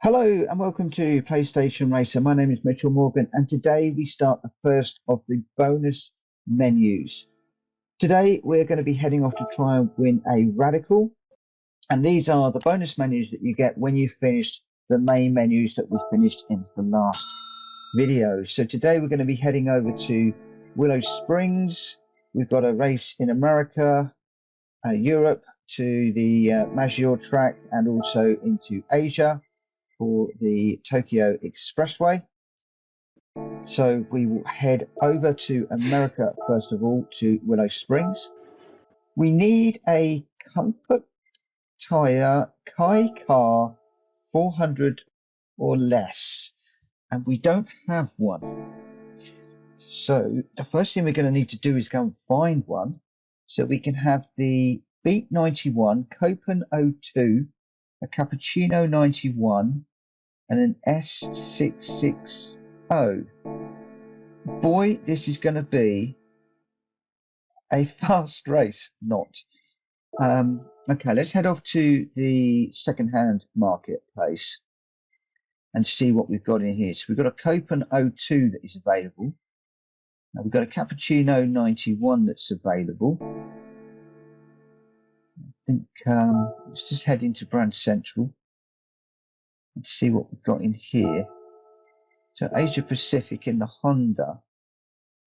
Hello and welcome to PlayStation Racer. My name is Mitchell Morgan and today we start the first of the bonus menus. Today we're going to be heading off to try and win a Radical, and these are the bonus menus that you get when you finished the main menus that we finished in the last video. So today we're going to be heading over to Willow Springs. We've got a race in America, Europe, to the Maggiore track, and also into Asia for the Tokyo Expressway. So we will head over to America first of all, to Willow Springs. We need a comfort tire Kai car 400 or less, and we don't have one. So the first thing we're going to need to do is go and find one, so we can have the Beat 91, Copen 02, a Cappuccino 91, and an S660. Boy, this is going to be a fast race. Not. Okay, let's head off to the second-hand marketplace and see what we've got in here. So we've got a Copen 02 that is available. Now we've got a Cappuccino 91 that's available. I think let's just head into Brand Central and see what we've got in here. So Asia Pacific in the Honda,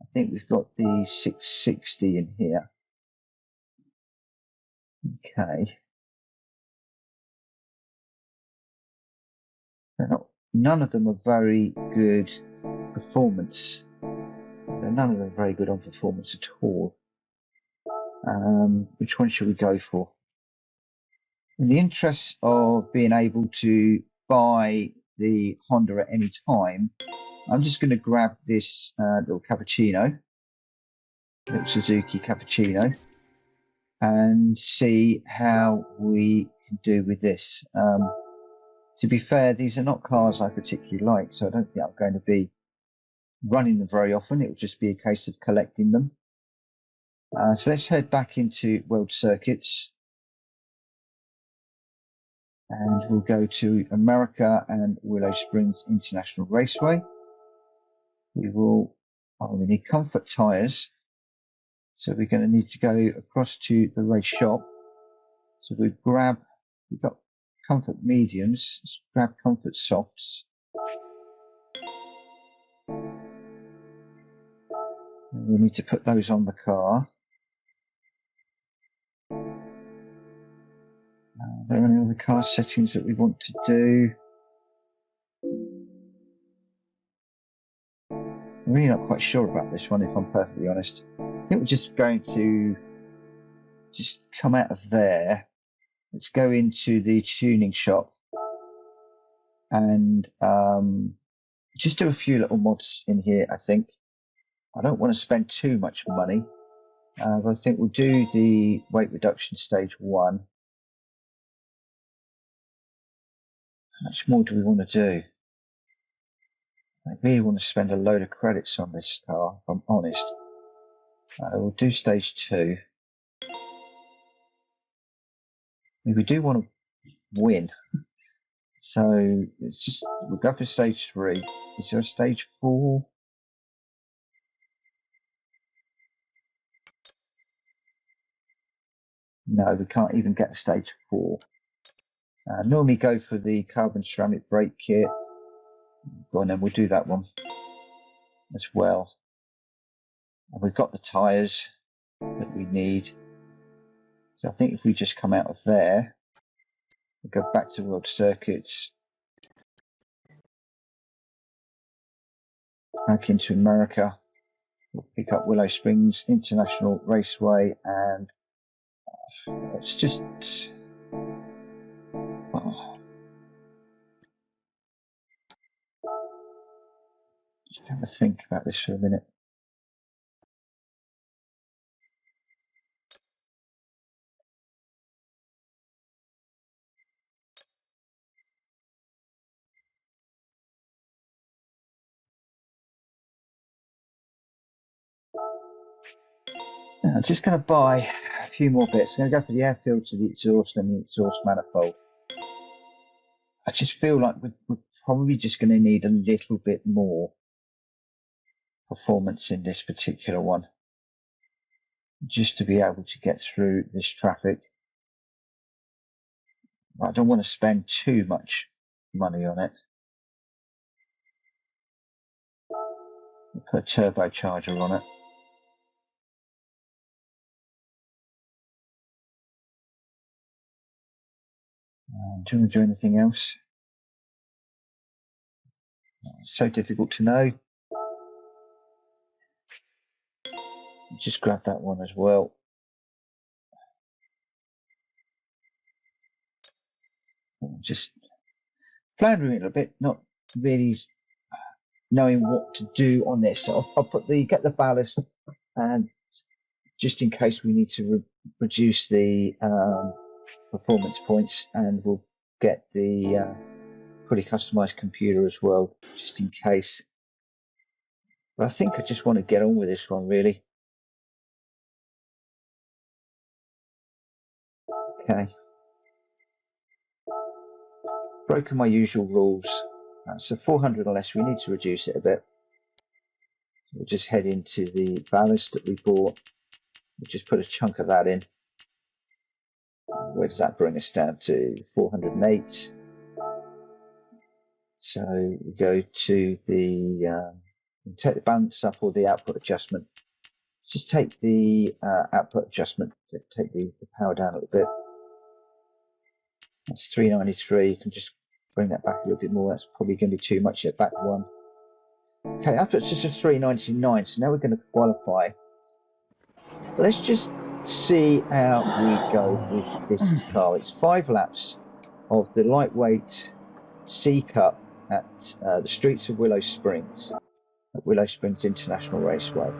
I think we've got the 660 in here. Okay. None of them are very good performance. None of them are very good on performance at all. Which one should we go for? In the interest of being able to buy the Honda at any time, I'm just going to grab this little Cappuccino, little Suzuki Cappuccino, and see how we can do with this. To be fair, these are not cars I particularly like, so I don't think I'm going to be running them very often. It will just be a case of collecting them. So let's head back into World Circuits, and we'll go to America and Willow Springs International Raceway. We need comfort tires, so we're going to need to go across to the race shop. So we've got comfort mediums, let's grab comfort softs. And we need to put those on the car. Are there any other car settings that we want to do? I'm really not quite sure about this one, if I'm perfectly honest. I think we're just going to come out of there. Let's go into the tuning shop and just do a few little mods in here, I think. I don't want to spend too much money, but I think we'll do the weight reduction stage 1. How much more do we want to do? I really want to spend a load of credits on this car, if I'm honest. We'll do stage 2. We do want to win. So we'll go for stage 3. Is there a stage 4? No, we can't even get a stage 4. Normally go for the carbon ceramic brake kit. Go on then, we'll do that one as well. And we've got the tyres that we need. So I think if we just come out of there, we'll go back to World Circuits, back into America. We'll pick up Willow Springs International Raceway, and let's just have a think about this for a minute. Now, I'm just going to buy a few more bits. I'm going to go for the air filter, the exhaust, and the exhaust manifold. I just feel like we're probably just going to need a little bit more performance in this particular one, just to be able to get through this traffic. I don't want to spend too much money on it. I'll put a turbocharger on it. Do you want to do anything else? It's so difficult to know. Just grab that one as well. Just floundering a little bit, not really knowing what to do on this. So I'll put get the ballast, and just in case we need to reduce the performance points, and we'll get the fully customized computer as well, just in case. But I think I just want to get on with this one, really. Okay. Broken my usual rules. So 400 or less, we need to reduce it a bit. So we'll just head into the ballast that we bought. We'll just put a chunk of that in. Where does that bring us down to? 408. So we go to the take the balance up or the output adjustment. Just take the output adjustment, take the power down a little bit. That's 393. You can just bring that back a little bit more. That's probably going to be too much at back one. Okay, output's just a 399. So now we're going to qualify. But let's just see how we go with this car. It's 5 laps of the lightweight C Cup at the streets of Willow Springs, at Willow Springs International Raceway.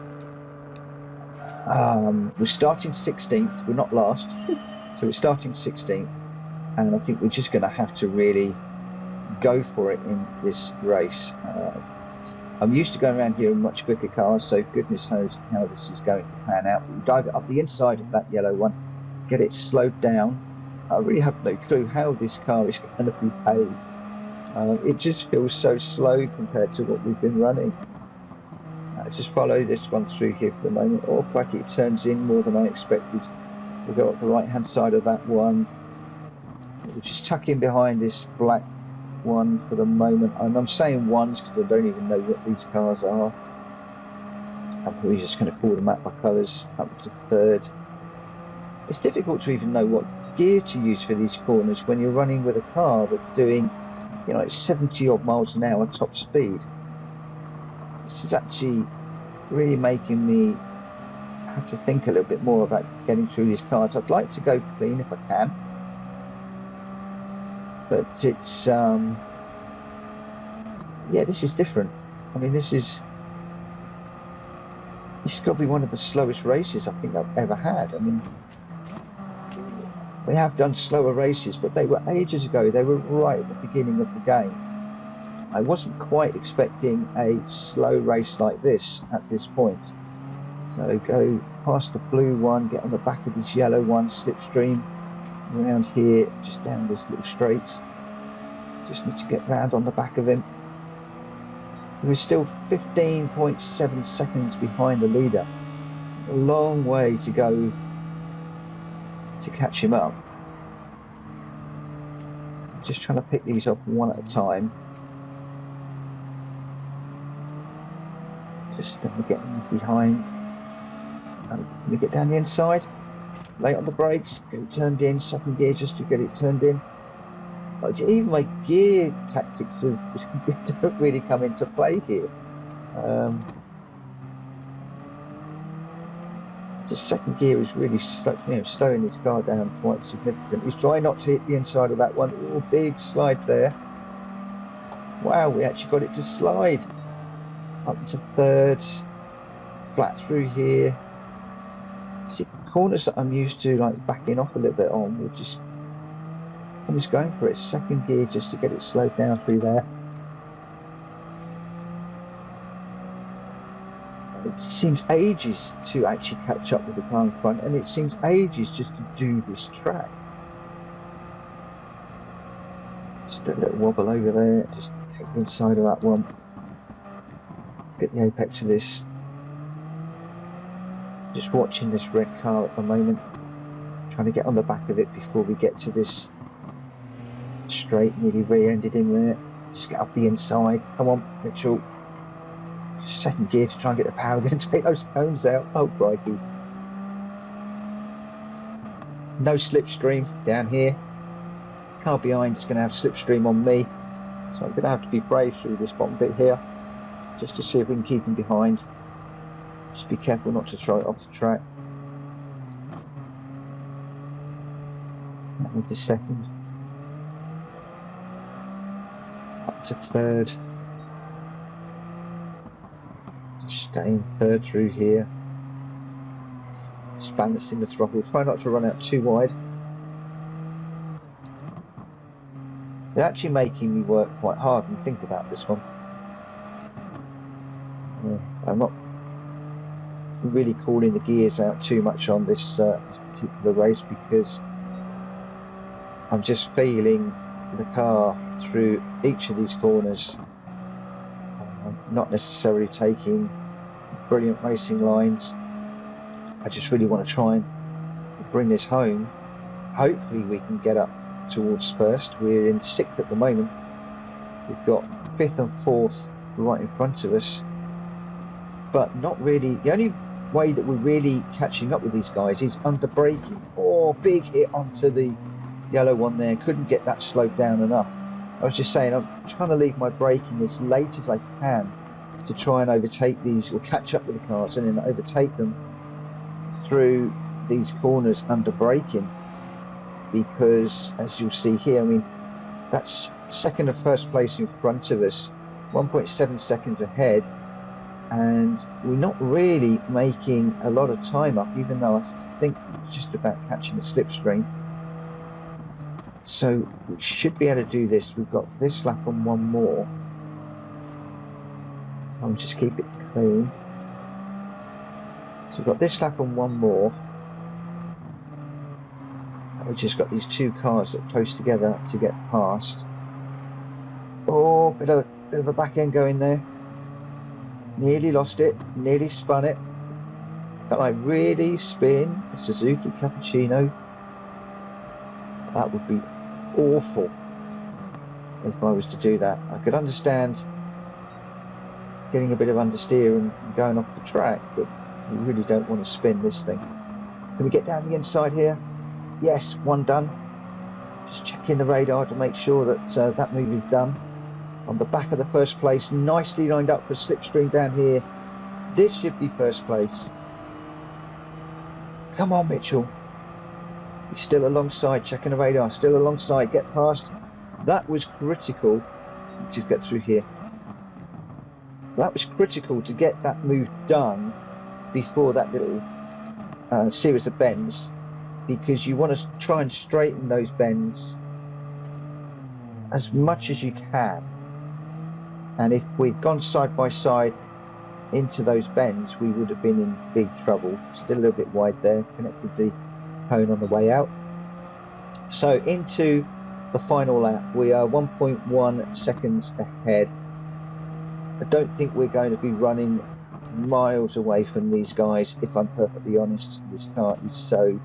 We're starting 16th. We're not last, so we're starting 16th. And I think we're just going to have to really go for it in this race. I'm used to going around here in much quicker cars, so goodness knows how this is going to pan out. We dive it up the inside of that yellow one, get it slowed down. I really have no clue how this car is going to be paved. It just feels so slow compared to what we've been running. Just follow this one through here for the moment. Oh, cracky, it turns in more than I expected. We'll go up the right hand side of that one. We'll just tuck in behind this black one for the moment. And I'm saying ones because I don't even know what these cars are. I'm probably just going to call them out by colours. Up to third. It's difficult to even know what gear to use for these corners when you're running with a car that's doing, you know, it's 70 odd miles an hour top speed. This is actually really making me have to think a little bit more about getting through these cars. I'd like to go clean if I can, but it's yeah, this is different. I mean, this has got to be one of the slowest races I think I've ever had. I mean, we have done slower races, but they were ages ago. They were right at the beginning of the game. I wasn't quite expecting a slow race like this at this point. So go past the blue one, get on the back of this yellow one, slipstream around here, just down this little straight. Just need to get round on the back of him. We're still 15.7 seconds behind the leader. A long way to go to catch him up. Just trying to pick these off one at a time. Just getting behind. Let me get down the inside. Late on the brakes. Get it turned in. Second gear just to get it turned in. But even my gear tactics don't really come into play here. Just second gear is really slowing this car down quite significantly. He's trying not to hit the inside of that one. Oh, big slide there. Wow, we actually got it to slide. Up to third, flat through here. See, corners that I'm used to, like backing off a little bit on, we're just almost going for it. Second gear just to get it slowed down through there. It seems ages to actually catch up with the car in front, and it seems ages just to do this track. It's Just a little wobble over there, just take the inside of that one, get the apex of this. Just watching this red car at the moment, trying to get on the back of it before we get to this straight. Nearly rear-ended him there. Just get up the inside. Come on, Mitchell. Just second gear to try and get the power. We're going to take those cones out. Oh, crikey. No slipstream down here. Car behind is going to have slipstream on me. So I'm going to have to be brave through this bottom bit here, just to see if we can keep him behind. Just be careful not to throw it off the track. That into second. Up to third. Just staying third through here. Just balancing the throttle. Try not to run out too wide. They're actually making me work quite hard and think about this one. I'm not really calling the gears out too much on this particular race, because I'm just feeling the car through each of these corners, not necessarily taking brilliant racing lines. I just really want to try and bring this home. Hopefully we can get up towards first. We're in sixth at the moment. We've got fifth and fourth right in front of us, but not really. The only way that we're really catching up with these guys is under braking. Oh, big hit onto the yellow one there. Couldn't get that slowed down enough. I was just saying, I'm trying to leave my braking as late as I can to try and overtake these, or catch up with the cars and then overtake them through these corners under braking. Because as you'll see here, I mean, that's second and first place in front of us, 1.7 seconds ahead, and we're not really making a lot of time up, even though I think it's just about catching the slipstream. So we should be able to do this. We've got this lap on one more. I'll just keep it clean. So we've got this lap on one more. We've just got these two cars that are close together to get past. Oh, bit of a back end going there. Nearly lost it, nearly spun it. Can I really spin a Suzuki Cappuccino? That would be awful if I was to do that. I could understand getting a bit of understeer and going off the track, but you really don't want to spin this thing. Can we get down the inside here? Yes, one done. Just checking the radar to make sure that that move is done. On the back of the first place, nicely lined up for a slipstream down here. This should be first place. Come on, Mitchell. He's still alongside, checking the radar, still alongside, get past. That was critical to get through here. That was critical to get that move done before that little series of bends, because you want to try and straighten those bends as much as you can. And if we'd gone side by side into those bends, we would have been in big trouble. Still a little bit wide there, connected the cone on the way out. So into the final lap, we are 1.1 seconds ahead. I don't think we're going to be running miles away from these guys, if I'm perfectly honest. This car is so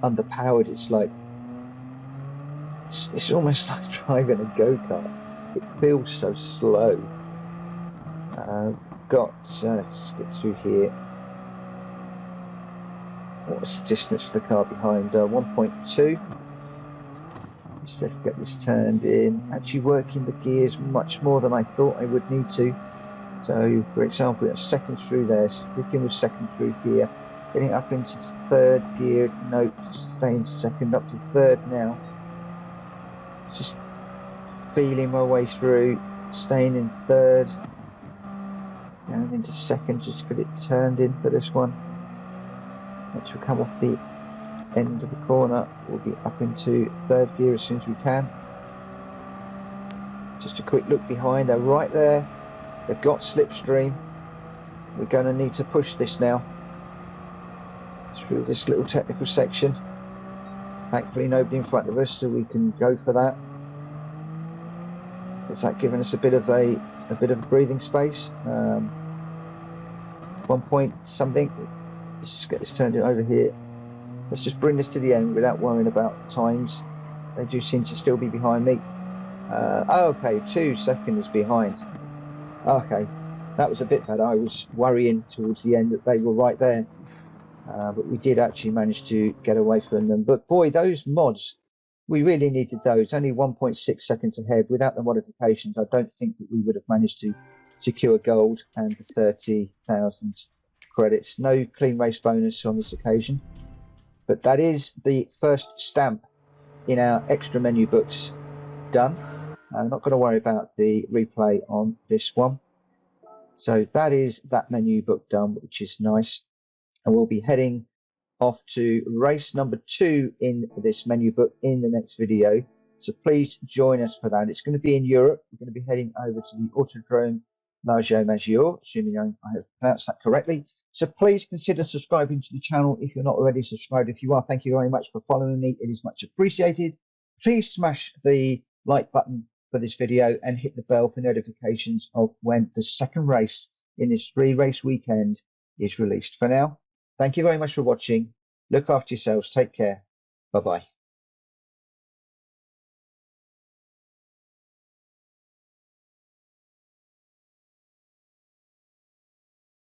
underpowered, it's like it's almost like driving a go-kart. It feels so slow. We've got let's get through here. What's the distance to the car behind? 1.2. Let's get this turned in. Actually working the gears much more than I thought I would need to. So for example, a second through there, sticking with second through here, getting up into third gear. No, staying second, up to third now. Just feeling my way through, staying in third, down into second, just got it turned in for this one. Once we come off the end of the corner, we'll be up into third gear as soon as we can. Just a quick look behind, they're right there, they've got slipstream. We're going to need to push this now through this little technical section. Thankfully nobody in front of us, so we can go for that. Is that giving us a bit of a breathing space? 1 point something. Let's just get this turned over here. Let's just bring this to the end without worrying about times. They do seem to still be behind me. Okay, 2 seconds behind. Okay, that was a bit better. I was worrying towards the end that they were right there. But we did actually manage to get away from them. But boy, those mods, we really needed those. Only 1.6 seconds ahead. Without the modifications, I don't think that we would have managed to secure gold and the 30,000 credits. No clean race bonus on this occasion. But that is the first stamp in our extra menu books done. I'm not going to worry about the replay on this one. So that is that menu book done, which is nice. And we'll be heading off to race number 2 in this menu book in the next video. So please join us for that. It's going to be in Europe. We're going to be heading over to the Autodrome Largo Maggiore, assuming I have pronounced that correctly. So please consider subscribing to the channel if you're not already subscribed. If you are, thank you very much for following me. It is much appreciated. Please smash the like button for this video and hit the bell for notifications of when the second race in this 3-race weekend is released. For now, thank you very much for watching. Look after yourselves. Take care. Bye-bye.